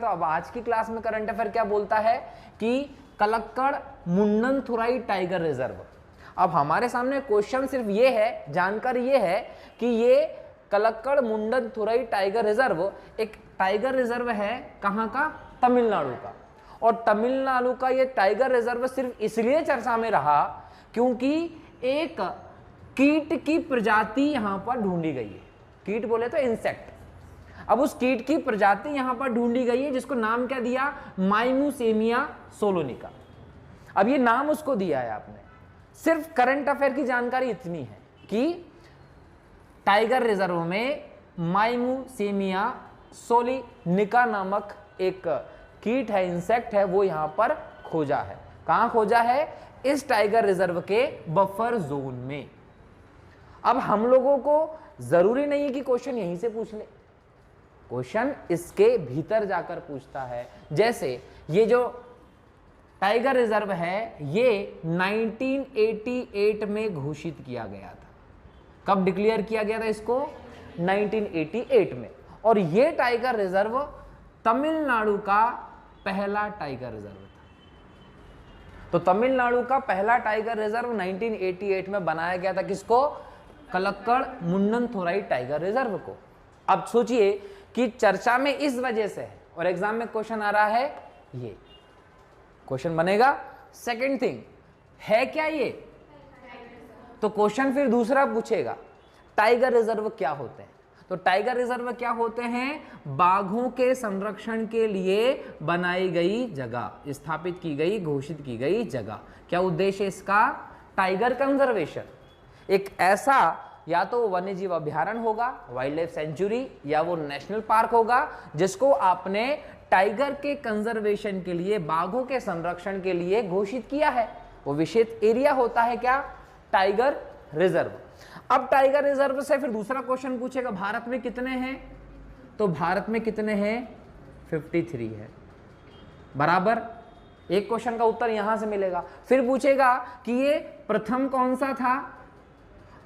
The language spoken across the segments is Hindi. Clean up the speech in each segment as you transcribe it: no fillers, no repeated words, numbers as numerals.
तो अब आज की क्लास में करंट अफेयर क्या बोलता है कि कलक्कड़ मुंडनथुराई टाइगर रिजर्व। अब हमारे सामने क्वेश्चन सिर्फ ये है, जानकारी ये है कि ये कलक्कड़ मुंडनथुराई टाइगर रिजर्व एक टाइगर रिजर्व है, कहाँ का? तमिलनाडु का। और तमिलनाडु का ये टाइगर रिजर्व सिर्फ इसलिए चर्चा में रहा क्योंकि एक कीट की प्रजाति यहां पर ढूंढी गई है। कीट बोले तो इंसेक्ट। अब उस कीट की प्रजाति यहां पर ढूंढी गई है जिसको नाम क्या दिया? माइमुसेमिया सोलोनिका। अब ये नाम उसको दिया है आपने। सिर्फ करंट अफेयर की जानकारी इतनी है कि टाइगर रिजर्व में माइमुसेमिया सोलोनिका नामक एक कीट है, इंसेक्ट है, वो यहां पर खोजा है। कहां खोजा है? इस टाइगर रिजर्व के बफर जोन में। अब हम लोगों को जरूरी नहीं है कि क्वेश्चन यहीं से पूछ ले, क्वेश्चन इसके भीतर जाकर पूछता है। जैसे ये जो टाइगर रिजर्व है ये 1988 में घोषित किया गया था। कब डिक्लेयर किया गया था इसको? 1988 में। और ये टाइगर रिजर्व तमिलनाडु का पहला टाइगर रिजर्व था। तो तमिलनाडु का पहला टाइगर रिजर्व 1988 में बनाया गया था। किसको? कलक्कड़ मुंडनथुराई टाइगर रिजर्व को। अब सोचिए कि चर्चा में इस वजह से है और एग्जाम में क्वेश्चन आ रहा है, ये क्वेश्चन बनेगा। सेकंड थिंग है क्या ये? तो क्वेश्चन फिर दूसरा पूछेगा, टाइगर रिजर्व क्या होते हैं? तो टाइगर रिजर्व क्या होते हैं? बाघों के संरक्षण के लिए बनाई गई जगह, स्थापित की गई, घोषित की गई जगह। क्या उद्देश्य इसका? Tiger conservation. एक ऐसा या तो वन्य जीव अभ्यारण्य होगा, वाइल्ड लाइफ सेंचुरी, या वो नेशनल पार्क होगा जिसको आपने टाइगर के कंजर्वेशन के लिए, बाघों के संरक्षण के लिए घोषित किया है। वो विशेष एरिया होता है क्या? Tiger reserve. अब टाइगर रिजर्व से फिर दूसरा क्वेश्चन पूछेगा, भारत में कितने हैं? तो भारत में कितने हैं? 53 है। बराबर। एक क्वेश्चन का उत्तर यहां से मिलेगा। फिर पूछेगा कि ये प्रथम कौन सा था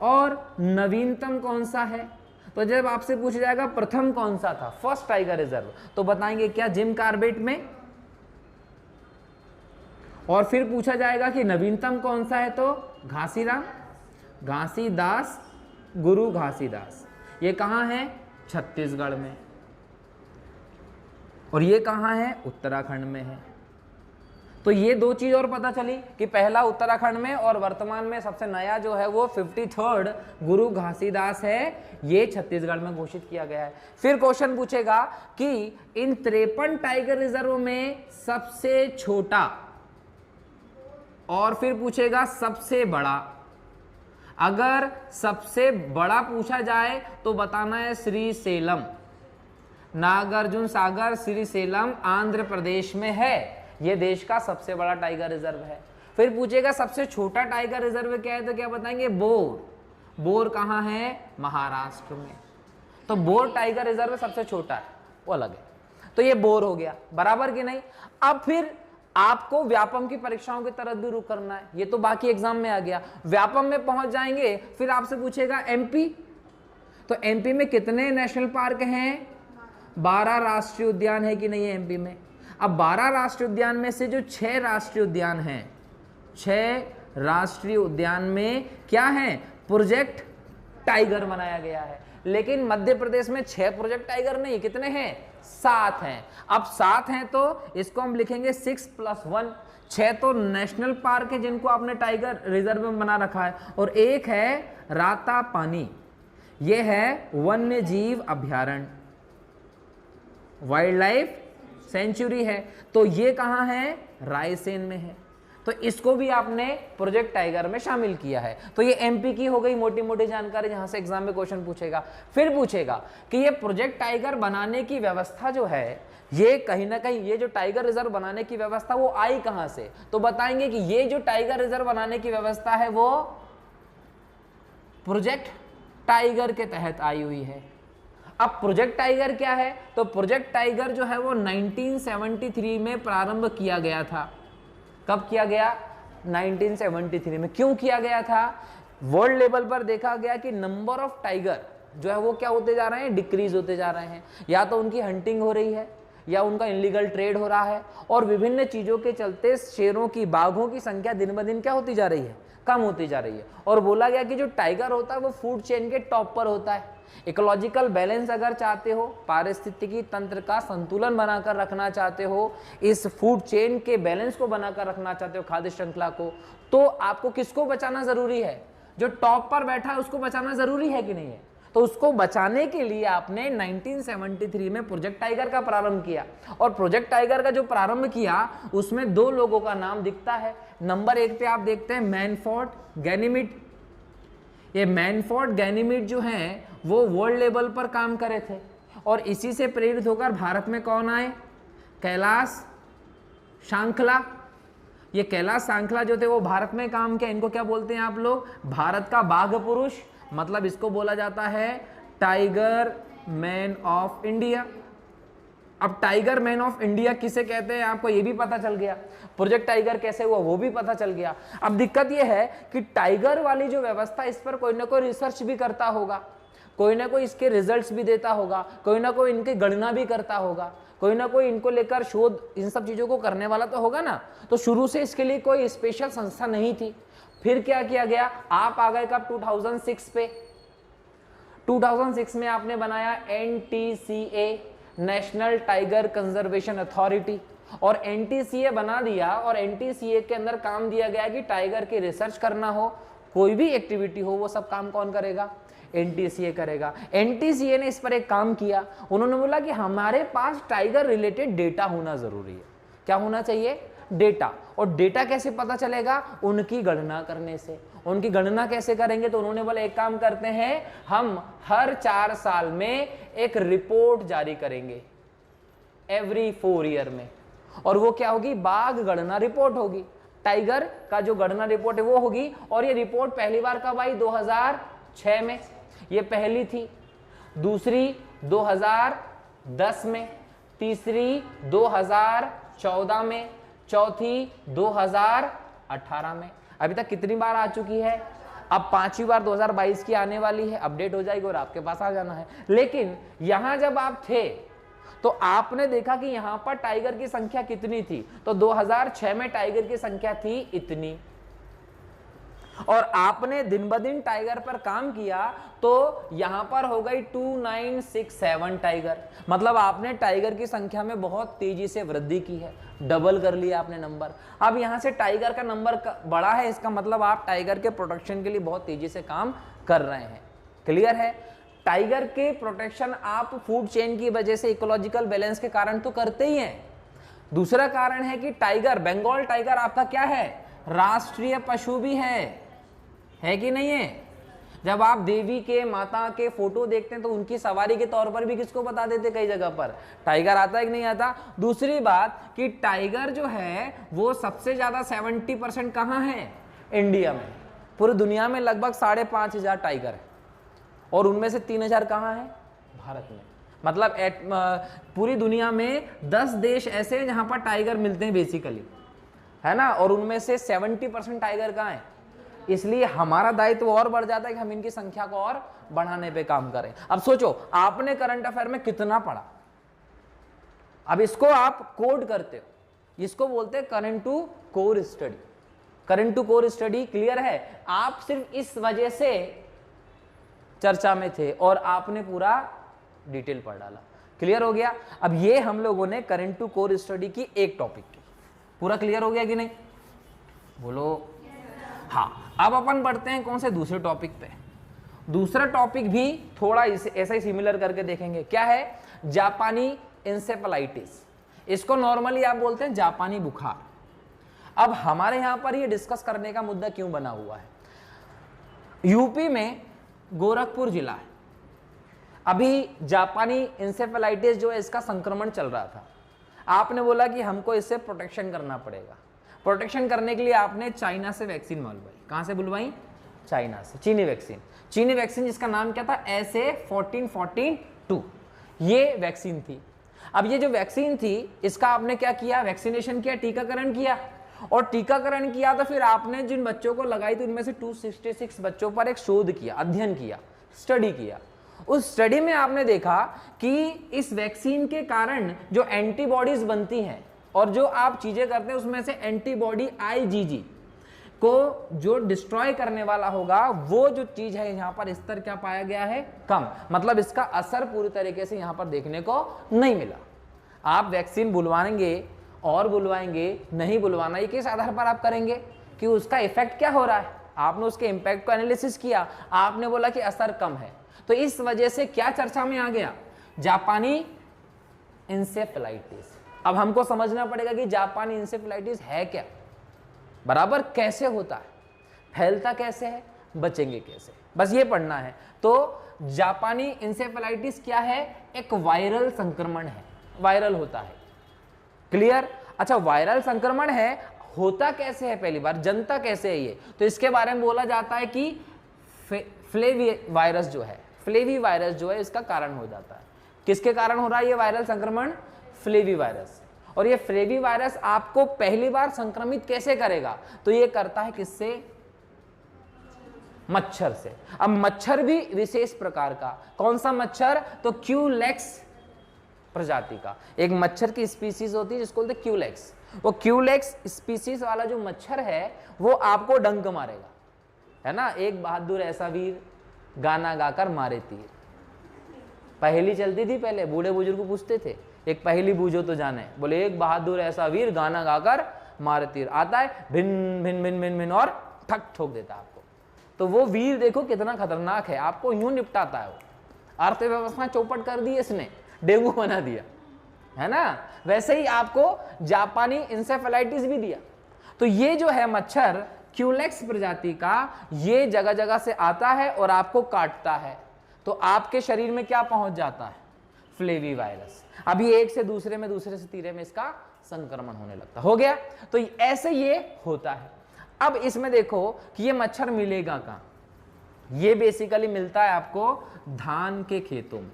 और नवीनतम कौन सा है। तो जब आपसे पूछा जाएगा प्रथम कौन सा था, फर्स्ट टाइगर रिजर्व, तो बताएंगे क्या? जिम कॉर्बेट में। और फिर पूछा जाएगा कि नवीनतम कौन सा है, तो घासीदास, गुरु घासीदास। ये कहां है? छत्तीसगढ़ में। और ये कहां है? उत्तराखंड में है। तो ये दो चीज और पता चली कि पहला उत्तराखंड में और वर्तमान में सबसे नया जो है वो 53rd गुरु घासीदास है, ये छत्तीसगढ़ में घोषित किया गया है। फिर क्वेश्चन पूछेगा कि इन 53 टाइगर रिजर्व में सबसे छोटा, और फिर पूछेगा सबसे बड़ा। अगर सबसे बड़ा पूछा जाए तो बताना है श्रीशैलम, नागार्जुन सागर श्रीशैलम आंध्र प्रदेश में है। यह देश का सबसे बड़ा टाइगर रिजर्व है। फिर पूछेगा सबसे छोटा टाइगर रिजर्व क्या है, तो क्या बताएंगे? बोर। बोर कहां है? महाराष्ट्र में। तो बोर टाइगर रिजर्व सबसे छोटा है, वो अलग है। तो ये बोर हो गया, बराबर कि नहीं। अब फिर आपको व्यापम की परीक्षाओं की तरफ भी रुख करना है, ये तो बाकी एग्जाम में आ गया। व्यापम में पहुंच जाएंगे, फिर आपसे पूछेगा एमपी। तो एमपी में कितने नेशनल पार्क हैं? 12 राष्ट्रीय उद्यान है कि नहीं है एमपी में। अब 12 राष्ट्रीय उद्यान में से जो 6 राष्ट्रीय उद्यान हैं, 6 राष्ट्रीय उद्यान में क्या है? प्रोजेक्ट टाइगर बनाया गया है। लेकिन मध्य प्रदेश में 6 प्रोजेक्ट टाइगर नहीं, कितने हैं? 7 हैं। अब 7 हैं तो इसको हम लिखेंगे 6+1। 6 तो नेशनल पार्क है जिनको आपने टाइगर रिजर्व में बना रखा है, और एक है रातापानी, ये है वन्य जीव अभ्यारण्य, वाइल्ड लाइफ सेंचुरी है। तो ये कहां है? रायसेन में है। तो इसको भी आपने प्रोजेक्ट टाइगर में शामिल किया है। तो ये एमपी की हो गई मोटी मोटी जानकारी, जहां से एग्जाम में क्वेश्चन पूछेगा। फिर पूछेगा कि ये प्रोजेक्ट टाइगर बनाने की व्यवस्था जो है, ये कहीं ना कहीं, ये जो टाइगर रिजर्व बनाने की व्यवस्था वो आई कहां से, तो बताएंगे कि ये जो टाइगर रिजर्व बनाने की व्यवस्था है वो प्रोजेक्ट टाइगर के तहत आई हुई है। अब प्रोजेक्ट टाइगर क्या है? तो प्रोजेक्ट टाइगर जो है वो 1973 में प्रारंभ किया गया था। कब किया गया? 1973 में। क्यों किया गया था? वर्ल्ड लेवल पर देखा गया कि नंबर ऑफ टाइगर जो है वो क्या होते जा रहे हैं? डिक्रीज होते जा रहे हैं। या तो उनकी हंटिंग हो रही है, या उनका इनलीगल ट्रेड हो रहा है, और विभिन्न चीज़ों के चलते शेरों की, बाघों की संख्या दिन ब दिन क्या होती जा रही है, कम होती जा रही है। और बोला गया कि जो टाइगर होता है वो फूड चेन के टॉप पर होता है। इकोलॉजिकल बैलेंस अगर चाहते हो, पारिस्थितिकी तंत्र का संतुलन बनाकर रखना चाहते हो, इस फूड चेन के बैलेंस को बनाकर रखना चाहते हो, खाद्य श्रृंखला को, तो आपको किसको बचाना जरूरी है, जो टॉप पर बैठा है उसको बचाना जरूरी है कि नहीं है। तो उसको बचाने के लिए आपने 1973 में प्रोजेक्ट टाइगर का प्रारंभ किया, और प्रोजेक्ट टाइगर का जो प्रारंभ किया उसमें दो लोगों का नाम दिखता है। नंबर 1 पे आप देखते हैं मैनफोर्ड गैनीमीड। ये मैनफोर्ड गैनीमीड जो हैं वो वर्ल्ड लेवल पर काम करे थे, और इसी से प्रेरित होकर भारत में कौन आए, कैलाश सांखला। ये कैलाश सांखला जो थे वो भारत में काम किया। इनको क्या बोलते हैं आप लोग, भारत का बाघ पुरुष, मतलब इसको बोला जाता है टाइगर मैन ऑफ इंडिया। अब टाइगर मैन ऑफ इंडिया किसे कहते हैं आपको ये भी पता चल गया, प्रोजेक्ट टाइगर कैसे हुआ वो भी पता चल गया। अब दिक्कत ये है कि टाइगर वाली जो व्यवस्था, इस पर कोई ना कोई रिसर्च भी करता होगा, कोई ना कोई इसके रिजल्ट्स भी देता होगा, कोई ना कोई इनकी गणना भी करता होगा, कोई ना कोई इनको लेकर शोध, इन सब चीज़ों को करने वाला तो होगा ना। तो शुरू से इसके लिए कोई स्पेशल संस्था नहीं थी। फिर क्या किया गया, आप आ गए कब, 2006 पे। 2006 में आपने बनाया NTCA, national tiger conservation authority, और NTCA बना दिया, और NTCA के अंदर काम दिया गया कि टाइगर की रिसर्च करना हो, कोई भी एक्टिविटी हो, वो सब काम कौन करेगा, NTCA करेगा। NTCA ने इस पर एक काम किया, उन्होंने बोला कि हमारे पास टाइगर रिलेटेड डेटा होना जरूरी है। क्या होना चाहिए, डेटा। और डेटा कैसे पता चलेगा, उनकी गणना करने से। उनकी गणना कैसे करेंगे, तो उन्होंने बोला एक काम करते हैं, हम हर 4 साल में एक रिपोर्ट जारी करेंगे, एवरी 4 ईयर में, और वो क्या होगी, बाघ गणना रिपोर्ट होगी। टाइगर का जो गणना रिपोर्ट है वो होगी, और ये रिपोर्ट पहली बार कब आई, 2006 में, ये पहली थी। दूसरी 2010 में, तीसरी 2014 में, चौथी 2018 में। अभी तक कितनी बार आ चुकी है, अब 5वीं बार 2022 की आने वाली है, अपडेट हो जाएगी और आपके पास आ जाना है। लेकिन यहां जब आप थे तो आपने देखा कि यहां पर टाइगर की संख्या कितनी थी, तो 2006 में टाइगर की संख्या थी इतनी, और आपने दिन ब दिन टाइगर पर काम किया तो यहां पर हो गई 2967 टाइगर। मतलब आपने टाइगर की संख्या में बहुत तेजी से वृद्धि की है, डबल कर लिया आपने नंबर। अब यहां से टाइगर का नंबर बड़ा है, इसका मतलब आप टाइगर के प्रोटेक्शन के लिए बहुत तेजी से काम कर रहे हैं। क्लियर है, टाइगर के प्रोटेक्शन आप फूड चेन की वजह से, इकोलॉजिकल बैलेंस के कारण तो करते ही हैं। दूसरा कारण है कि टाइगर, बंगाल टाइगर आपका क्या है, राष्ट्रीय पशु भी है कि नहीं है। जब आप देवी के, माता के फोटो देखते हैं तो उनकी सवारी के तौर पर भी किसको बता देते, कई जगह पर टाइगर आता है कि नहीं आता। दूसरी बात कि टाइगर जो है वो सबसे ज्यादा 70% कहाँ है, इंडिया में। पूरी दुनिया में लगभग 5,500 टाइगर है, और उनमें से 3,000 कहाँ है, भारत में। मतलब पूरी दुनिया में 10 देश ऐसे हैं जहां पर टाइगर मिलते हैं बेसिकली, है ना, और उनमें से 70% टाइगर कहाँ है। इसलिए हमारा दायित्व और बढ़ जाता है कि हम इनकी संख्या को और बढ़ाने पे काम करें। अब सोचो, आपने करंट अफेयर में कितना पढ़ा, अब इसको आप कोड करते हो, इसको बोलते हैं current to core study. Current to core study clear है, आप सिर्फ इस वजह से चर्चा में थे और आपने पूरा डिटेल पढ़ डाला। क्लियर हो गया। अब ये हम लोगों ने करंट टू कोर स्टडी की एक टॉपिक की, पूरा क्लियर हो गया कि नहीं, बोलो हाँ। अब अपन बढ़ते हैं कौन से, दूसरे टॉपिक पे। दूसरा टॉपिक भी थोड़ा ऐसा ही सिमिलर करके देखेंगे। क्या है, जापानी इंसेफेलाइटिस। इसको नॉर्मली आप बोलते हैं जापानी बुखार। अब हमारे यहां पर ये डिस्कस करने का मुद्दा क्यों बना हुआ है, यूपी में गोरखपुर जिला है, अभी जापानी इंसेफेलाइटिस जो है इसका संक्रमण चल रहा था। आपने बोला कि हमको इससे प्रोटेक्शन करना पड़ेगा। प्रोटेक्शन करने के लिए आपने चाइना से वैक्सीन बुलवाई। कहां से बुलवाई, चाइना से, चीनी वैक्सीन। चीनी वैक्सीन जिसका नाम क्या था, SA-1442, ये वैक्सीन थी। अब ये जो वैक्सीन थी इसका आपने क्या किया, वैक्सीनेशन किया, टीकाकरण किया, और टीकाकरण किया तो फिर आपने जिन बच्चों को लगाई थी उनमें से 266 बच्चों पर एक शोध किया, अध्ययन किया, स्टडी किया। उस स्टडी में आपने देखा कि इस वैक्सीन के कारण जो एंटीबॉडीज बनती हैं और जो आप चीजें करते हैं उसमें से एंटीबॉडी आईजीजी को जो डिस्ट्रॉय करने वाला होगा वो जो चीज है यहां पर स्तर क्या पाया गया है, कम। मतलब इसका असर पूरी तरीके से यहां पर देखने को नहीं मिला। आप वैक्सीन बुलवाएंगे और बुलवाएंगे, नहीं बुलवाना, ये किस आधार पर आप करेंगे कि उसका इफेक्ट क्या हो रहा है। आपने उसके इंपैक्ट को एनालिसिस किया, आपने बोला कि असर कम है, तो इस वजह से क्या चर्चा में आ गया, जापानी इंसेफेलाइटिस। अब हमको समझना पड़ेगा कि जापानी इंसेफेलाइटिस है क्या, बराबर कैसे होता है, फैलता कैसे है, बचेंगे कैसे, बस ये पढ़ना है। तो जापानी इंसेफेलाइटिस क्या है, एक वायरल संक्रमण है, वायरल होता है, क्लियर। अच्छा, वायरल संक्रमण है, होता कैसे है, पहली बार जनता कैसे है ये, तो इसके बारे में बोला जाता है कि फ्लेवी वायरस जो है इसका कारण हो जाता है। किसके कारण हो रहा है ये वायरल संक्रमण, फ्लेवी वायरस। और ये फ्लेवी वायरस आपको पहली बार संक्रमित कैसे करेगा, तो ये करता है किससे, मच्छर से। अब मच्छर भी विशेष प्रकार का, कौन सा मच्छर, तो क्यूलेक्स प्रजाति का एक मच्छर की स्पीसीज होती है जिसको बोलते हैं क्यूलेक्स। वो क्यूलेक्स स्पीसीज वाला जो मच्छर है वो आपको डंक मारेगा, है ना। एक बहादुर ऐसा वीर गाना गाकर मारे तीर, पहेली चलती थी पहले, बूढ़े बुजुर्ग पूछते थे, एक पहेली बूझो तो जाने, बोले एक बहादुर ऐसा वीर गाना गाकर मारे तीर, आता है भिन भिन भिन भिन भिन और ठक ठोक देता आपको। तो वो वीर देखो कितना खतरनाक है, आपको यूं निपटाता है वो। अर्थव्यवस्था चौपट कर दी इसने, डेंगू बना दिया, है ना। वैसे ही आपको जापानी इंसेफेलाइटिस भी दिया। तो ये जो है मच्छर क्यूलेक्स प्रजाति का, ये जगह जगह से आता है और आपको काटता है, तो आपके शरीर में क्या पहुंच जाता है, फ्लेवी वायरस। अभी एक से दूसरे में, दूसरे से तीसरे में इसका संक्रमण होने लगता, हो गया। तो ऐसे ये होता है। अब इसमें देखो कि ये मच्छर मिलेगा कहां, ये बेसिकली मिलता है आपको धान के खेतों में।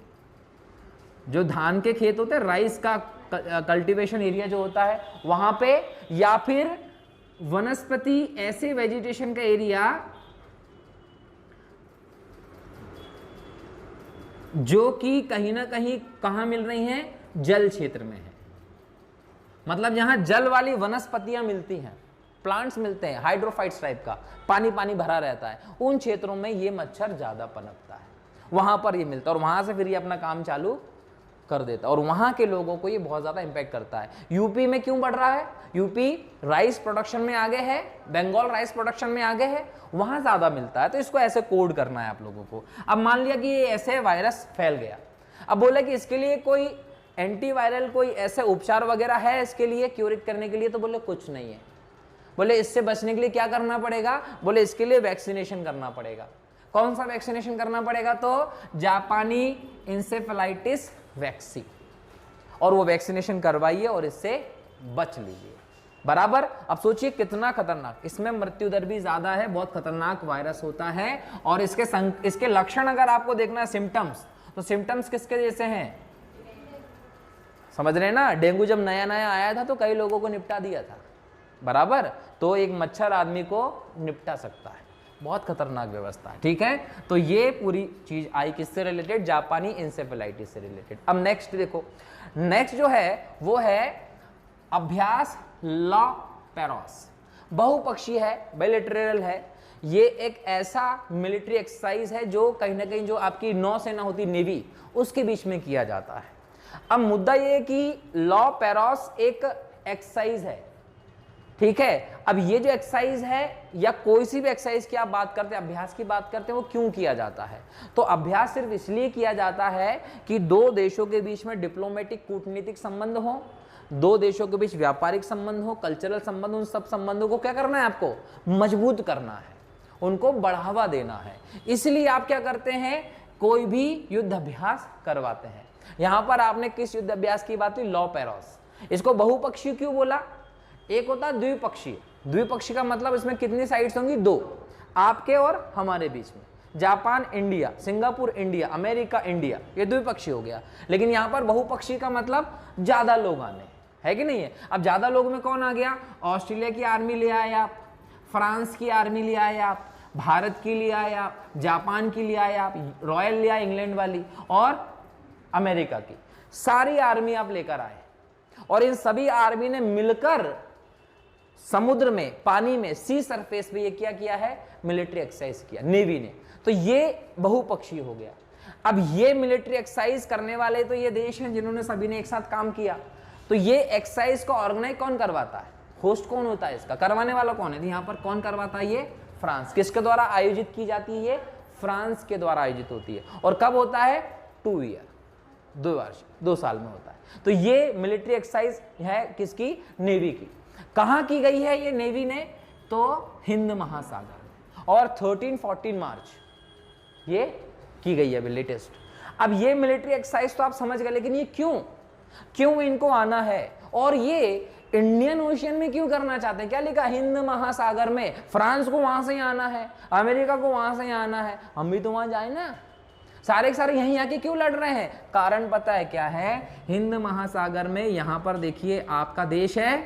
जो धान के खेत होते हैं, राइस का कल्टीवेशन एरिया जो होता है वहां पे, या फिर वनस्पति ऐसे वेजिटेशन का एरिया जो कि कहीं ना कहीं कहां मिल रही हैं, जल क्षेत्र में है। मतलब जहां जल वाली वनस्पतियां मिलती हैं, प्लांट्स मिलते हैं, हाइड्रोफाइट्स टाइप का, पानी पानी भरा रहता है, उन क्षेत्रों में ये मच्छर ज्यादा पनपता है, वहां पर ये मिलता है और वहां से फिर ये अपना काम चालू कर देता है और वहां के लोगों को ये बहुत ज्यादा इंपैक्ट करता है। यूपी में क्यों बढ़ रहा है, यूपी राइस प्रोडक्शन में आगे है, बंगाल राइस प्रोडक्शन में आगे है, वहां ज्यादा मिलता है। तो इसको ऐसे कोड करना है आप लोगों को। अब मान लिया कि ये ऐसे वायरस फैल गया, अब बोले कि इसके लिए कोई एंटीवायरल कोई ऐसे उपचार वगैरह है इसके लिए क्यूरेट करने के लिए, तो बोले कुछ नहीं है। बोले इससे बचने के लिए क्या करना पड़ेगा, बोले इसके लिए वैक्सीनेशन करना पड़ेगा। कौन सा वैक्सीनेशन करना पड़ेगा, तो जापानी इंसेफेलाइटिस वैक्सीन, और वो वैक्सीनेशन करवाइए और इससे बच लीजिए, बराबर। अब सोचिए कितना खतरनाक, इसमें मृत्यु दर भी ज्यादा है, बहुत खतरनाक वायरस होता है। और इसके लक्षण अगर आपको देखना है, सिम्टम्स, तो सिम्टम्स किसके जैसे हैं, समझ रहे हैं ना। डेंगू जब नया नया आया था तो कई लोगों को निपटा दिया था, बराबर। तो एक मच्छर आदमी को निपटा सकता है, बहुत खतरनाक व्यवस्था है, ठीक है। तो ये पूरी चीज आई किससे रिलेटेड, जापानी इंसेफेलाइटिस से रिलेटेड। अब नेक्स्ट देखो, नेक्स्ट जो है वो है अभ्यास ला पेरोस। बहुपक्षीय है, बायलैटरल है। ये एक ऐसा मिलिट्री एक्सरसाइज है जो कहीं ना कहीं जो आपकी नौसेना होती, नेवी, उसके बीच में किया जाता है। अब मुद्दा ये है कि लॉ पेरोस एक एक्सरसाइज है, ठीक है। अब ये जो एक्सरसाइज है या कोई सी भी एक्सरसाइज की आप बात करते हैं, अभ्यास की बात करते हैं, वो क्यों किया जाता है, तो अभ्यास सिर्फ इसलिए किया जाता है कि दो देशों के बीच में डिप्लोमेटिक कूटनीतिक संबंध हो, दो देशों के बीच व्यापारिक संबंध हो, कल्चरल संबंध, उन सब संबंधों को क्या करना है, आपको मजबूत करना है, उनको बढ़ावा देना है। इसलिए आप क्या करते हैं, कोई भी युद्ध अभ्यास करवाते हैं। यहां पर आपने किस युद्ध अभ्यास की बात हुई, लॉ पेरोस। इसको बहुपक्षीय क्यों बोला, एक होता है द्विपक्षीय। द्विपक्षीय का मतलब इसमें कितनी साइड्स होंगी, दो, आपके और हमारे बीच में, Japan India, Singapore India, America India, ये द्विपक्षीय हो गया। लेकिन यहां पर बहुपक्षीय का मतलब ज्यादा लोग आने, है कि नहीं है। अब ज्यादा लोग में कौन आ गया, ऑस्ट्रेलिया की आर्मी ले आए आप, फ्रांस की आर्मी ले आए आप, भारत की लिए आए आप, जापान की लिए आए आप, रॉयल ले आए इंग्लैंड वाली, और अमेरिका की, सारी आर्मी आप लेकर आए और इन सभी आर्मी ने मिलकर समुद्र में, पानी में, सी सरफेस पे ये क्या किया है, मिलिट्री एक्सरसाइज किया नेवी ने। तो ये बहुपक्षीय हो गया। अब ये मिलिट्री एक्सरसाइज करने वाले तो ये देश हैं जिन्होंने सभी ने एक साथ काम किया। तो ये एक्सरसाइज को ऑर्गेनाइज कौन करवाता है, होस्ट कौन होता है, इसका करवाने वाला कौन है, यहाँ पर कौन करवाता है, ये फ्रांस। किसके द्वारा आयोजित की जाती है, ये फ्रांस के द्वारा आयोजित होती है। और कब होता है, 2 ईयर, 2 वर्ष, 2 साल में होता है। तो ये मिलिट्री एक्सरसाइज है किसकी, नेवी की। कहां की गई है ये नेवी ने, तो हिंद महासागर में, और 13-14 मार्च ये की गई है अभी लेटेस्ट। अब ये मिलिट्री एक्सरसाइज तो आप समझ गए, लेकिन ये क्यों इनको आना है, और ये इंडियन ओशियन में क्यों करना चाहते हैं, क्या लिखा, हिंद महासागर में। फ्रांस को वहां से ही आना है, अमेरिका को वहां से ही आना है, हम भी तो वहां जाए ना, सारे के सारे यहीं आके क्यों लड़ रहे हैं, कारण पता है क्या है, हिंद महासागर में यहां पर देखिए आपका देश है,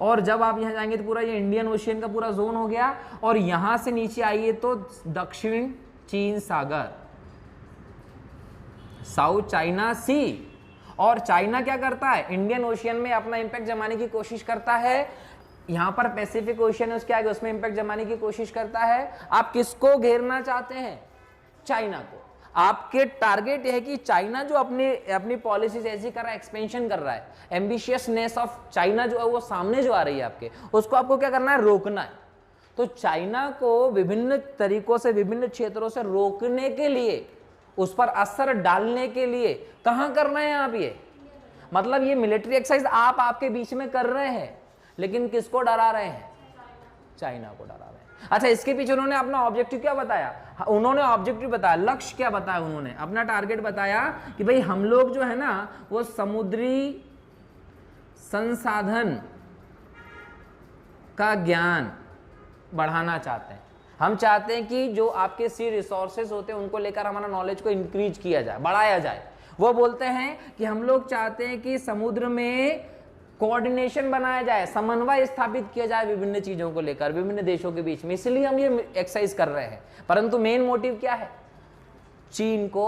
और जब आप यहां जाएंगे तो पूरा ये इंडियन ओशियन का पूरा जोन हो गया, और यहां से नीचे आइए तो दक्षिण चीन सागर, साउथ चाइना सी। और चाइना क्या करता है, इंडियन ओशियन में अपना इंपैक्ट जमाने की कोशिश करता है, यहां पर पैसिफिक ओशियन है उसके आगे, उसमें इंपैक्ट जमाने की कोशिश करता है। आप किसको घेरना चाहते हैं, चाइना को। आपके टारगेट है कि चाइना जो अपनी पॉलिसीज ऐसी कर रहा है, एक्सपेंशन कर रहा है, एम्बिशियसनेस ऑफ चाइना जो है वो सामने जो आ रही है आपके, उसको आपको क्या करना है, रोकना है। तो चाइना को विभिन्न तरीकों से, विभिन्न क्षेत्रों से रोकने के लिए, उस पर असर डालने के लिए कहां कर रहे हैं आप, ये मतलब ये मिलिट्री एक्सरसाइज आप आपके बीच में कर रहे हैं, लेकिन किसको डरा रहे हैं, चाइना को डरा रहे हैं। अच्छा, इसके पीछे उन्होंने अपना ऑब्जेक्टिव क्या बताया, उन्होंने ऑब्जेक्टिव बताया, लक्ष्य क्या बताया, उन्होंने अपना टारगेट बताया कि भाई हम लोग जो है ना वो समुद्री संसाधन का ज्ञान बढ़ाना चाहते हैं। हम चाहते हैं कि जो आपके सी रिसोर्सेज होते हैं उनको लेकर हमारा नॉलेज को इंक्रीज किया जाए, बढ़ाया जाए। वो बोलते हैं कि हम लोग चाहते हैं कि समुद्र में कोऑर्डिनेशन बनाया जाए, समन्वय स्थापित किया जाए विभिन्न चीजों को लेकर, विभिन्न देशों के बीच में, इसलिए हम ये एक्सरसाइज कर रहे हैं। परंतु मेन मोटिव क्या है, चीन को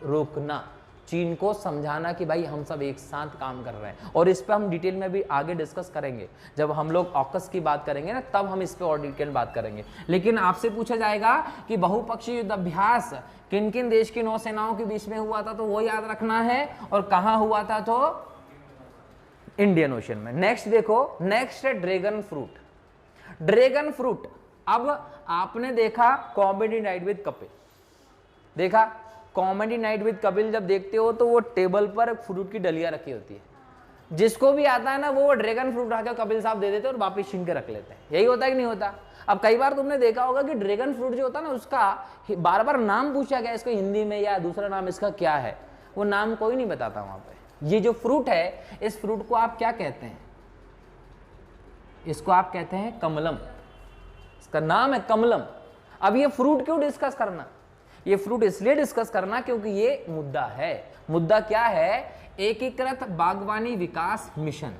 रोकना, चीन को समझाना कि भाई हम सब एक साथ काम कर रहे हैं। और इस पर हम डिटेल में भी आगे डिस्कस करेंगे, जब हम लोग ऑकस की बात करेंगे ना, तब हम इस पर और डिटेल बात करेंगे। लेकिन आपसे पूछा जाएगा कि बहुपक्षीय युद्ध अभ्यास किन किन देश की नौसेनाओं के बीच में हुआ था, तो वो याद रखना है, और कहां हुआ था, तो इंडियन ओशन में। नेक्स्ट देखो, नेक्स्ट है ड्रैगन फ्रूट। ड्रैगन फ्रूट, अब आपने देखा कॉमेडी नाइट विद कपिल, देखा कॉमेडी नाइट विद कपिल, जब देखते हो तो वो टेबल पर फ्रूट की डलियां रखी होती है, जिसको भी आता है ना वो ड्रैगन फ्रूट उठाकर कपिल साहब दे देते और वापिस छीन के रख लेते हैं। यही होता है कि नहीं होता। अब कई बार तुमने देखा होगा कि ड्रैगन फ्रूट जो होता है ना, उसका बार बार नाम पूछा गया, इसको हिंदी में या दूसरा नाम इसका क्या है, वो नाम कोई नहीं बताता वहां पे। ये जो फ्रूट है, इस फ्रूट को आप क्या कहते हैं, इसको आप कहते हैं कमलम, इसका नाम है कमलम। अब ये फ्रूट क्यों डिस्कस करना, ये फ्रूट इसलिए डिस्कस करना क्योंकि ये मुद्दा है। मुद्दा क्या है, एकीकृत बागवानी विकास मिशन।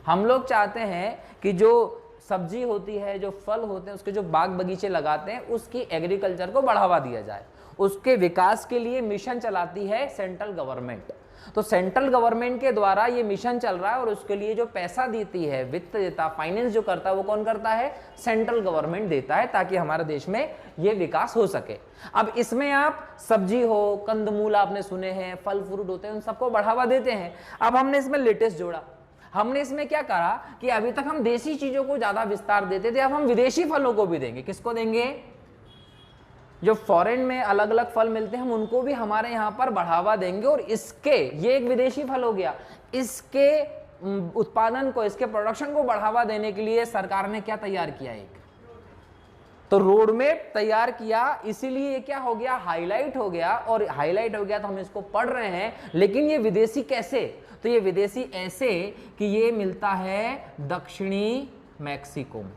हम लोग चाहते हैं कि जो सब्जी होती है, जो फल होते हैं, उसके जो बाग बगीचे लगाते हैं, उसकी एग्रीकल्चर को बढ़ावा दिया जाए, उसके विकास के लिए मिशन चलाती है सेंट्रल गवर्नमेंट। तो सेंट्रल गवर्नमेंट के द्वारा ये मिशन चल रहा है, और उसके लिए जो पैसा देती है, वित्त देता, फाइनेंस जो करता है, वो कौन करता है, सेंट्रल गवर्नमेंट देता है, ताकि हमारे देश में ये विकास हो सके। अब इसमें आप सब्जी हो, कंदमूल आपने सुने हैं, फल फ्रूट होते हैं, उन सबको बढ़ावा देते हैं। अब हमने इसमें लेटेस्ट जोड़ा, हमने इसमें क्या करा कि अभी तक हम देसी चीजों को ज्यादा विस्तार देते थे, अब हम विदेशी फलों को भी देंगे। किसको देंगे, जो फॉरेन में अलग अलग फल मिलते हैं, हम उनको भी हमारे यहाँ पर बढ़ावा देंगे। और इसके, ये एक विदेशी फल हो गया, इसके उत्पादन को, इसके प्रोडक्शन को बढ़ावा देने के लिए सरकार ने क्या तैयार किया, एक तो रोड मैप तैयार किया। इसीलिए ये क्या हो गया, हाईलाइट हो गया। और हाईलाइट हो गया तो हम इसको पढ़ रहे हैं। लेकिन ये विदेशी कैसे, तो ये विदेशी ऐसे कि ये मिलता है दक्षिणी मैक्सिको में,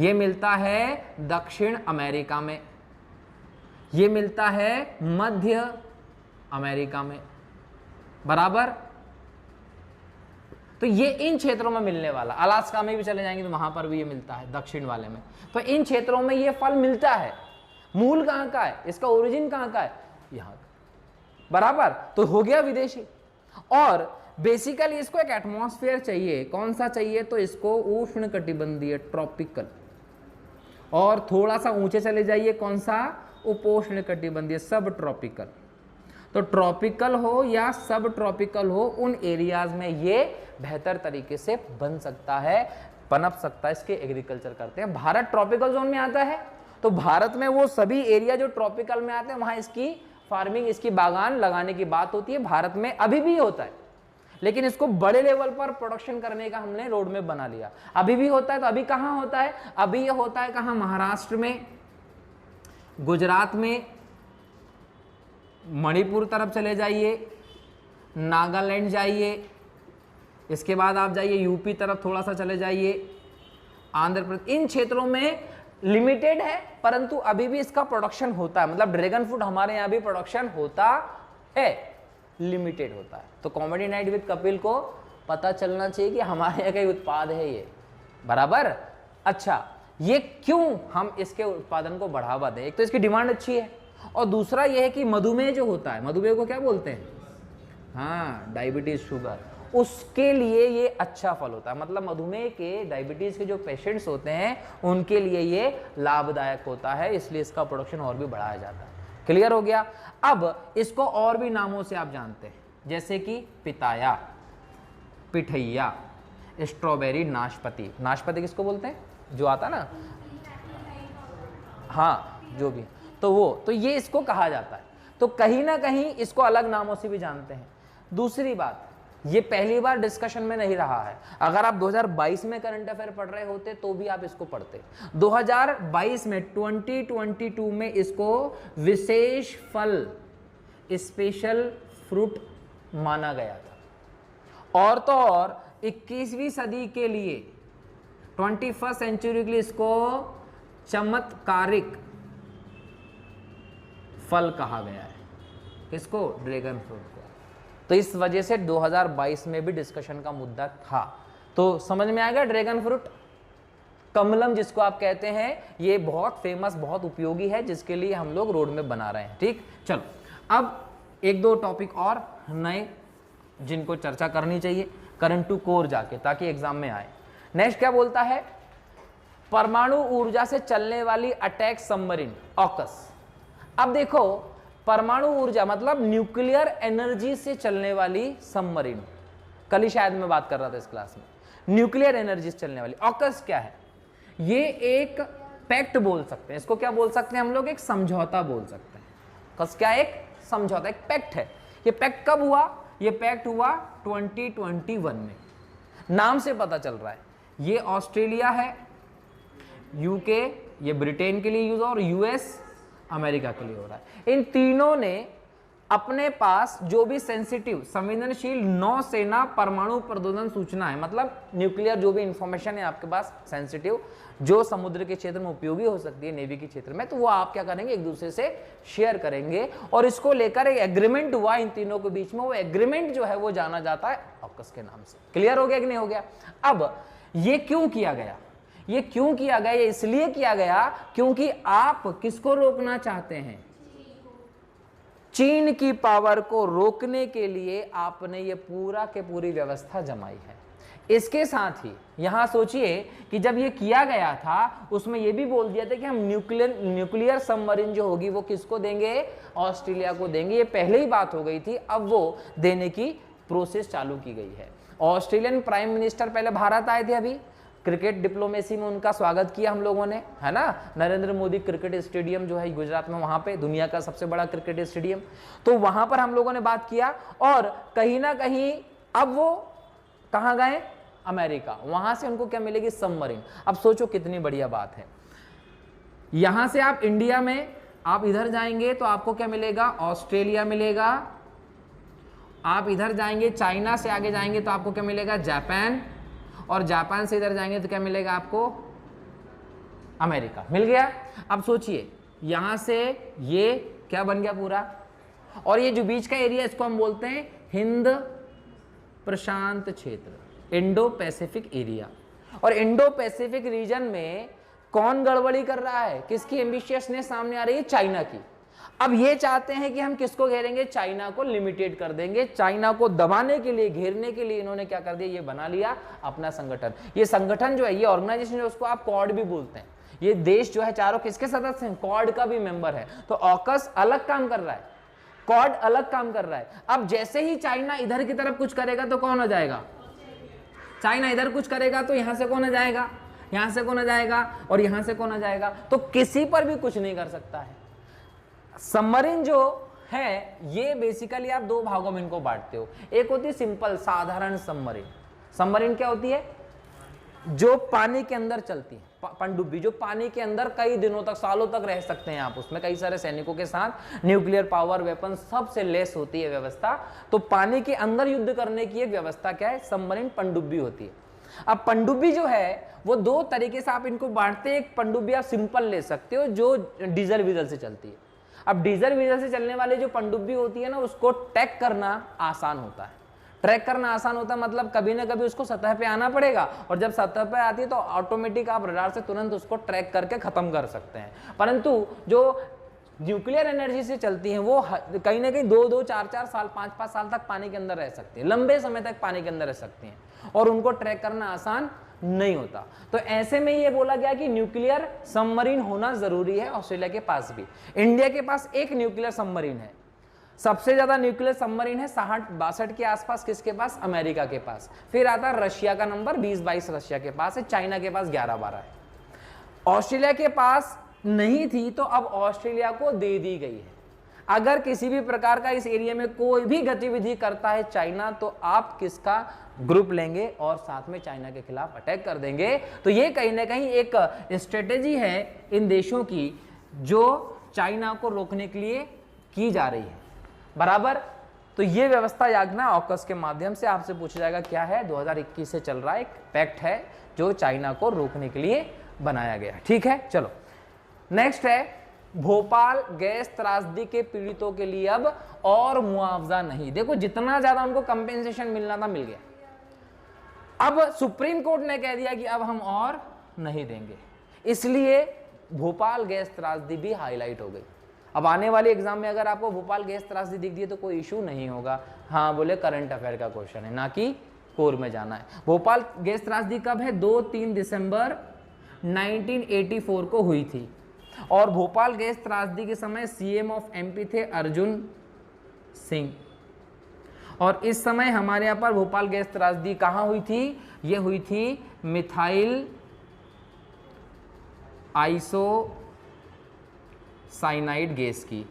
ये मिलता है दक्षिण अमेरिका में, ये मिलता है मध्य अमेरिका में, बराबर। तो ये इन क्षेत्रों में मिलने वाला, अलास्का में भी चले जाएंगे तो वहां पर भी ये मिलता है, दक्षिण वाले में। तो इन क्षेत्रों में ये फल मिलता है। मूल कहाँ का है, इसका ओरिजिन कहाँ का है, यहाँ का, बराबर। तो हो गया विदेशी। और बेसिकली इसको एक एटमॉस्फेयर चाहिए, कौन सा चाहिए, तो इसको उष्ण कटिबंधीय, ट्रॉपिकल। और थोड़ा सा ऊंचे चले जाइए, कौन सा, उपोष्ण कटिबंधीय, सब ट्रॉपिकल। तो ट्रॉपिकल हो या सब ट्रॉपिकल हो, उन एरियाज में ये बेहतर तरीके से बन सकता है, पनप सकता है, इसके एग्रीकल्चर करते हैं। भारत ट्रॉपिकल जोन में आता है, तो भारत में वो सभी एरिया जो ट्रॉपिकल में आते हैं वहां इसकी फार्मिंग, इसकी बागान लगाने की बात होती है। भारत में अभी भी होता है, लेकिन इसको बड़े लेवल पर प्रोडक्शन करने का हमने रोड मैप बना लिया। अभी भी होता है, तो अभी कहाँ होता है, अभी ये होता है कहाँ, महाराष्ट्र में, गुजरात में, मणिपुर तरफ चले जाइए, नागालैंड जाइए, इसके बाद आप जाइए यूपी तरफ थोड़ा सा चले जाइए, आंध्र प्रदेश, इन क्षेत्रों में लिमिटेड है, परंतु अभी भी इसका प्रोडक्शन होता है। मतलब ड्रैगन फ्रूट हमारे यहाँ भी प्रोडक्शन होता है, लिमिटेड होता है। तो कॉमेडी नाइट विद कपिल को पता चलना चाहिए कि हमारे यहाँ का उत्पाद है ये, बराबर। अच्छा, ये क्यों हम इसके उत्पादन को बढ़ावा दें, एक तो इसकी डिमांड अच्छी है, और दूसरा यह है कि मधुमेह जो होता है, मधुमेह को क्या बोलते हैं, हाँ, डायबिटीज, शुगर, उसके लिए ये अच्छा फल होता है। मतलब मधुमेह के, डायबिटीज के जो पेशेंट्स होते हैं उनके लिए ये लाभदायक होता है, इसलिए इसका प्रोडक्शन और भी बढ़ाया जाता है। क्लियर हो गया। अब इसको और भी नामों से आप जानते हैं, जैसे कि पिताया, पिठैया, स्ट्रॉबेरी, नाशपाती। नाशपाती किसको बोलते हैं, जो आता ना, हाँ, जो भी, तो वो, तो ये इसको कहा जाता है। तो कहीं ना कहीं इसको अलग नामों से भी जानते हैं। दूसरी बात, ये पहली बार डिस्कशन में नहीं रहा है। अगर आप 2022 में करंट अफेयर पढ़ रहे होते तो भी आप इसको पढ़ते। 2022 में 2022 में इसको विशेष फल, स्पेशल फ्रूट माना गया था। और तो और 21वीं सदी के लिए, 21st सेंचुरी के लिए इसको चमत्कारिक फल कहा गया है। किसको, ड्रैगन फ्रूट को। तो इस वजह से 2022 में भी डिस्कशन का मुद्दा था। तो समझ में आ गया, ड्रैगन फ्रूट, कमलम जिसको आप कहते हैं, ये बहुत फेमस, बहुत उपयोगी है, जिसके लिए हम लोग रोड में बना रहे हैं। ठीक, चलो अब एक दो टॉपिक और नए जिनको चर्चा करनी चाहिए करंट टू कोर जाके, ताकि एग्जाम में आए। नेक्स्ट क्या बोलता है, परमाणु ऊर्जा से चलने वाली अटैक सबमरीन, ऑकस। अब देखो, परमाणु ऊर्जा मतलब न्यूक्लियर एनर्जी से चलने वाली सबमरीन, कल ही शायद मैं बात कर रहा था इस क्लास में, न्यूक्लियर एनर्जी से चलने वाली। ऑकस क्या है, ये एक पैक्ट बोल सकते हैं, इसको क्या बोल सकते हैं हम लोग, एक समझौता बोल सकते हैं। ऑकस क्या, एक समझौता, एक पैक्ट है। ये पैक्ट कब हुआ, ये पैक्ट हुआ 2021 में। नाम से पता चल रहा है, ये ऑस्ट्रेलिया है, यूके, ये ब्रिटेन के लिए यूज, और यूएस, अमेरिका के लिए हो रहा है। इन तीनों ने अपने पास जो भी सेंसिटिव, संवेदनशील नौसेना परमाणु प्रद्योतन सूचना है, मतलब न्यूक्लियर जो भी इंफॉर्मेशन है आपके पास सेंसिटिव, जो समुद्र के क्षेत्र में उपयोगी हो सकती है, नेवी के क्षेत्र में, तो वो आप क्या करेंगे, एक दूसरे से शेयर करेंगे। और इसको लेकर एक एग्रीमेंट हुआ इन तीनों के बीच में, वो एग्रीमेंट जो है वो जाना जाता है ऑकस के नाम से। क्लियर हो गया कि नहीं हो गया। अब ये क्यों किया गया, ये क्यों किया गया, ये इसलिए किया गया क्योंकि आप किसको रोकना चाहते हैं, चीन की पावर को रोकने के लिए आपने ये पूरा के पूरी व्यवस्था जमाई है। इसके साथ ही यहां सोचिए कि जब ये किया गया था उसमें ये भी बोल दिया था कि हम न्यूक्लियर सबमरीन जो होगी वो किसको देंगे, ऑस्ट्रेलिया को देंगे। ये पहले ही बात हो गई थी, अब वो देने की प्रोसेस चालू की गई है। ऑस्ट्रेलियन प्राइम मिनिस्टर पहले भारत आए थे, अभी क्रिकेट डिप्लोमेसी में उनका स्वागत किया हम लोगों ने, है ना। नरेंद्र मोदी क्रिकेट स्टेडियम जो है गुजरात में, वहां पे दुनिया का सबसे बड़ा क्रिकेट स्टेडियम, तो वहां पर हम लोगों ने बात किया। और कहीं ना कहीं अब वो कहां गए, अमेरिका, वहां से उनको क्या मिलेगी, सबमरीन। अब सोचो कितनी बढ़िया बात है। यहां से आप इंडिया में आप इधर जाएंगे तो आपको क्या मिलेगा, ऑस्ट्रेलिया मिलेगा। आप इधर जाएंगे, चाइना से आगे जाएंगे तो आपको क्या मिलेगा, जापान। और जापान से इधर जाएंगे तो क्या मिलेगा आपको, अमेरिका। मिल गया। अब सोचिए यहां से ये क्या बन गया पूरा, और ये जो बीच का एरिया इसको हम बोलते हैं हिंद प्रशांत क्षेत्र। Indo Pacific area. और इंडो पैसिफिक रीजन में कौन गड़बड़ी कर रहा है, किसकी एम्बिशियसनेस सामने आ रही है, चाइना की। अब ये चाहते हैं कि हम किसको घेरेंगे, चाइना को लिमिटेड कर देंगे। चाइना को दबाने के लिए, घेरने के लिए इन्होंने क्या कर दिया, ये बना लिया अपना संगठन। ये संगठन जो है, ये ऑर्गेनाइजेशन जो उसको आप क्वाड भी बोलते हैं। ये देश जो है चारों किसके सदस्य हैं, क्वाड का भी मेंबर है। तो ऑकस अलग काम कर रहा है, क्वाड अलग काम कर रहा है। अब जैसे ही चाइना इधर की तरफ कुछ करेगा तो कौन हो जाएगा, चाइना इधर कुछ करेगा तो यहां से कौन आ जाएगा, यहां से कौन आ जाएगा, और यहां से कौन आ जाएगा। तो किसी पर भी कुछ नहीं कर सकता है। सबमरीन जो है ये बेसिकली आप दो भागों में इनको बांटते हो। एक होती है सिंपल साधारण सबमरीन। सबमरीन क्या होती है, जो पानी के अंदर चलती है, पनडुब्बी, जो पानी के अंदर कई दिनों तक, सालों तक रह सकते हैं आप उसमें, कई सारे सैनिकों के साथ, न्यूक्लियर पावर, वेपन सबसे लेस होती है व्यवस्था। तो पानी के अंदर युद्ध करने की एक व्यवस्था क्या है, सबमरीन पनडुब्बी होती है। अब पनडुब्बी जो है वो दो तरीके से आप इनको बांटते हैं। एक पनडुब्बी आप सिंपल ले सकते हो जो डीजल वीजल से चलती है। अब डीजल वीजल से चलने वाली जो पनडुब्बी होती है ना, उसको ट्रैक करना आसान होता है। ट्रैक करना आसान होता है मतलब कभी ना कभी उसको सतह पे आना पड़ेगा, और जब सतह पे आती है तो ऑटोमेटिक आप रडार से तुरंत उसको ट्रैक करके खत्म कर सकते हैं। परंतु जो न्यूक्लियर एनर्जी से चलती हैं वो कहीं ना कहीं 2-2, 4-4 साल, 5-5 साल तक पानी के अंदर रह सकती है, लंबे समय तक पानी के अंदर रह सकती हैं, और उनको ट्रैक करना आसान नहीं होता। तो ऐसे में ये बोला गया कि न्यूक्लियर सबमरीन होना जरूरी है। ऑस्ट्रेलिया के पास भी, इंडिया के पास एक न्यूक्लियर सबमरीन है। सबसे ज्यादा न्यूक्लियर सबमरीन है 60-62 के आसपास, किसके पास, अमेरिका के पास। फिर आता है रशिया का नंबर 20-22 रशिया के पास है, चाइना के पास 11-12 है। ऑस्ट्रेलिया के पास नहीं थी तो अब ऑस्ट्रेलिया को दे दी गई है। अगर किसी भी प्रकार का इस एरिया में कोई भी गतिविधि करता है चाइना, तो आप किसका ग्रुप लेंगे और साथ में चाइना के खिलाफ अटैक कर देंगे। तो ये कहीं ना कहीं एक स्ट्रेटेजी है इन देशों की जो चाइना को रोकने के लिए की जा रही है, बराबर। तो ये व्यवस्था यागना ऑकस के माध्यम से आपसे पूछा जाएगा क्या है, 2021 से चल रहा है, एक पैक्ट है जो चाइना को रोकने के लिए बनाया गया। ठीक है, चलो नेक्स्ट है भोपाल गैस त्रासदी के पीड़ितों के लिए अब और मुआवजा नहीं। देखो जितना ज्यादा उनको कंपेंसेशन मिलना था मिल गया, अब सुप्रीम कोर्ट ने कह दिया कि अब हम और नहीं देंगे, इसलिए भोपाल गैस त्रासदी भी हाईलाइट हो गई। अब आने वाले एग्जाम में अगर आपको भोपाल गैस त्रासदी दिख दी है तो कोई इशू नहीं होगा, हाँ बोले करंट अफेयर का क्वेश्चन है, ना कि कोर में जाना है। भोपाल गैस त्रासदी कब है, 2-3 दिसंबर 1984 को हुई थी, और भोपाल गैस त्रासदी के समय सीएम ऑफ एमपी थे अर्जुन सिंह। और इस समय हमारे यहाँ पर भोपाल गैस त्रासदी कहाँ हुई थी, ये हुई थी मिथाइल आइसोसाइनाइड गैस की।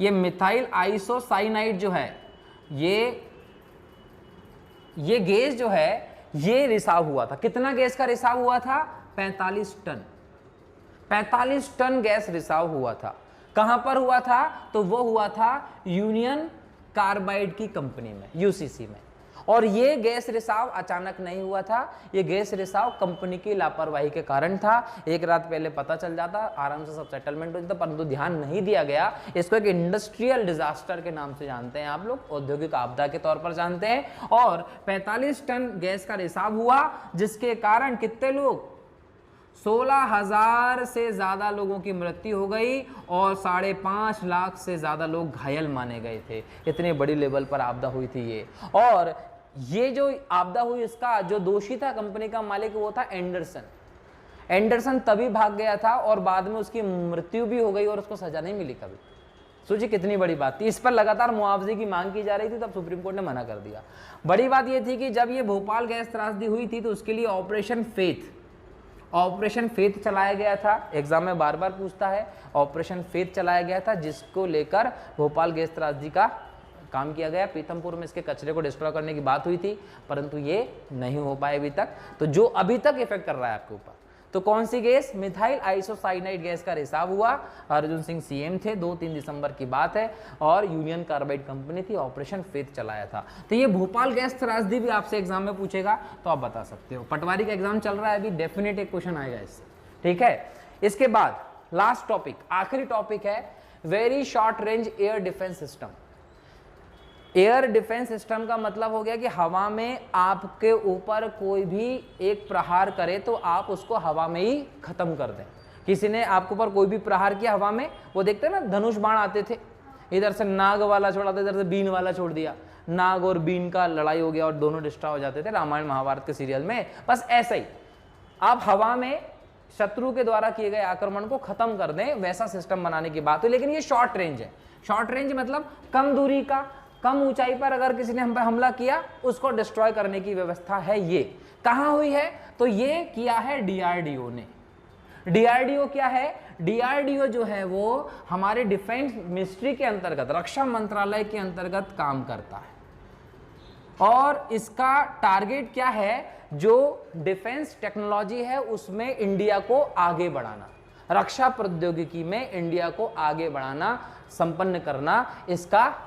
ये मिथाइल आइसोसाइनाइड जो है ये गैस जो है ये रिसाव हुआ था। कितना गैस का रिसाव हुआ था, 45 टन। 45 टन गैस रिसाव हुआ था। कहां पर हुआ था, तो वो हुआ था यूनियन कार्बाइड की कंपनी में, यूसीसी में। और ये गैस रिसाव अचानक नहीं हुआ था, ये गैस रिसाव कंपनी की लापरवाही के कारण था। एक रात पहले पता चल जाता, आराम से सब सेटलमेंट हो जाता, परंतु ध्यान नहीं दिया गया। इसको एक इंडस्ट्रियल डिजास्टर के नाम से जानते हैं आप लोग, औद्योगिक आपदा के तौर पर जानते हैं। और 45 टन गैस का रिसाव हुआ, जिसके कारण कितने लोग, 16,000 से ज्यादा लोगों की मृत्यु हो गई और 5.5 लाख से ज्यादा लोग घायल माने गए थे। इतनी बड़ी लेवल पर आपदा हुई थी ये। और ये जो आपदा हुई इसका जो दोषी था कंपनी का मालिक वो था एंडरसन। एंडरसन तभी भाग गया था और बाद में उसकी मृत्यु भी हो गई और उसको सजा नहीं मिली कभी। सोचिए कितनी बड़ी बात थी। इस पर लगातार मुआवजे की मांग की जा रही थी, तब सुप्रीम कोर्ट ने मना कर दिया। बड़ी बात यह थी कि जब ये भोपाल गैस त्रासदी हुई थी तो उसके लिए ऑपरेशन फेथ चलाया गया था। एग्जाम में बार बार पूछता है, ऑपरेशन फेथ चलाया गया था, जिसको लेकर भोपाल गैस त्रासदी का काम किया गया। पीथमपुर में इसके कचरे को डिस्ट्रॉय करने की बात हुई थी, परंतु ये नहीं हो पाए अभी तक। तो जो अभी तक इफेक्ट कर रहा है आपके ऊपर, तो कौन सी गैस, मिथाइल आइसोसाइनाइड गैस का रिसाव हुआ। अर्जुन सिंह सीएम थे, 2-3 दिसंबर की बात है, और यूनियन कार्बाइड कंपनी थी, ऑपरेशन फेथ चलाया था। तो ये भोपाल गैस त्रासदी भी आपसे एग्जाम में पूछेगा तो आप बता सकते हो। पटवारी का एग्जाम चल रहा है अभी, डेफिनेट एक क्वेश्चन आएगा इससे, ठीक है। इसके बाद लास्ट टॉपिक, आखिरी टॉपिक है very short range air defence system. Air defence system का मतलब हो गया कि हवा में आपके ऊपर कोई भी एक प्रहार करे तो आप उसको हवा में ही खत्म कर दें। किसी ने आपके ऊपर कोई भी प्रहार किया हवा में, वो देखते हैं ना धनुष बाण आते थे, इधर से नाग वाला छोड़ा था, इधर से बीन वाला छोड़ दिया, नाग और बीन का लड़ाई हो गया और दोनों डिस्ट्रॉय हो जाते थे रामायण महाभारत के सीरियल में। बस ऐसा ही आप हवा में शत्रु के द्वारा किए गए आक्रमण को खत्म कर दें, वैसा सिस्टम बनाने की बात हुई। लेकिन ये शॉर्ट रेंज है। शॉर्ट रेंज मतलब कम दूरी का, कम ऊंचाई पर अगर किसी ने हम पर हमला किया उसको डिस्ट्रॉय करने की व्यवस्था है। ये कहां हुई है? तो ये किया है डीआरडीओ ने। डीआरडीओ क्या है? डीआरडीओ जो है वो हमारे डिफेंस मिनिस्ट्री के अंतर्गत, रक्षा मंत्रालय के अंतर्गत काम करता है। और इसका टारगेट क्या है? जो डिफेंस टेक्नोलॉजी है उसमें इंडिया को आगे बढ़ाना, रक्षा प्रौद्योगिकी में इंडिया को आगे बढ़ाना, संपन्न करना, इसका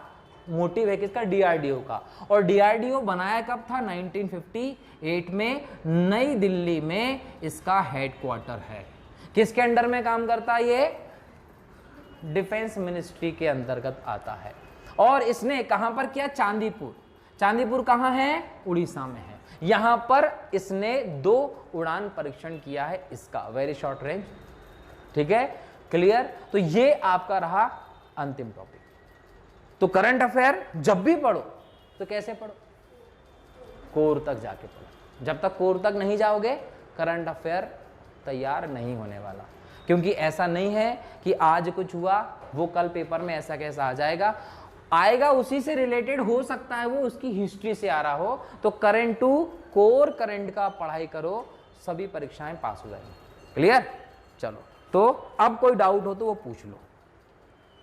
मोटिव है किसका? डीआरडीओ का। और डीआरडीओ बनाया कब था? 1958 में नई दिल्ली में इसका हेडक्वार्टर है। किसके अंडर में काम करता है? ये डिफेंस मिनिस्ट्री के अंतर्गत आता है। और इसने कहां पर किया? चांदीपुर। चांदीपुर कहां है? उड़ीसा में है। यहां पर इसने 2 उड़ान परीक्षण किया है इसका, वेरी शॉर्ट रेंज। ठीक है, क्लियर? तो ये आपका रहा अंतिम टॉपिक। तो करंट अफेयर जब भी पढ़ो तो कैसे पढ़ो? कोर तक जाके पढ़ो। जब तक कोर तक नहीं जाओगे करंट अफेयर तैयार नहीं होने वाला। क्योंकि ऐसा नहीं है कि आज कुछ हुआ वो कल पेपर में ऐसा कैसा आ जाएगा, आएगा उसी से रिलेटेड, हो सकता है वो उसकी हिस्ट्री से आ रहा हो। तो करंट टू कोर करंट का पढ़ाई करो, सभी परीक्षाएं पास हो जाएंगी। क्लियर? चलो, तो अब कोई डाउट हो तो वो पूछ लो।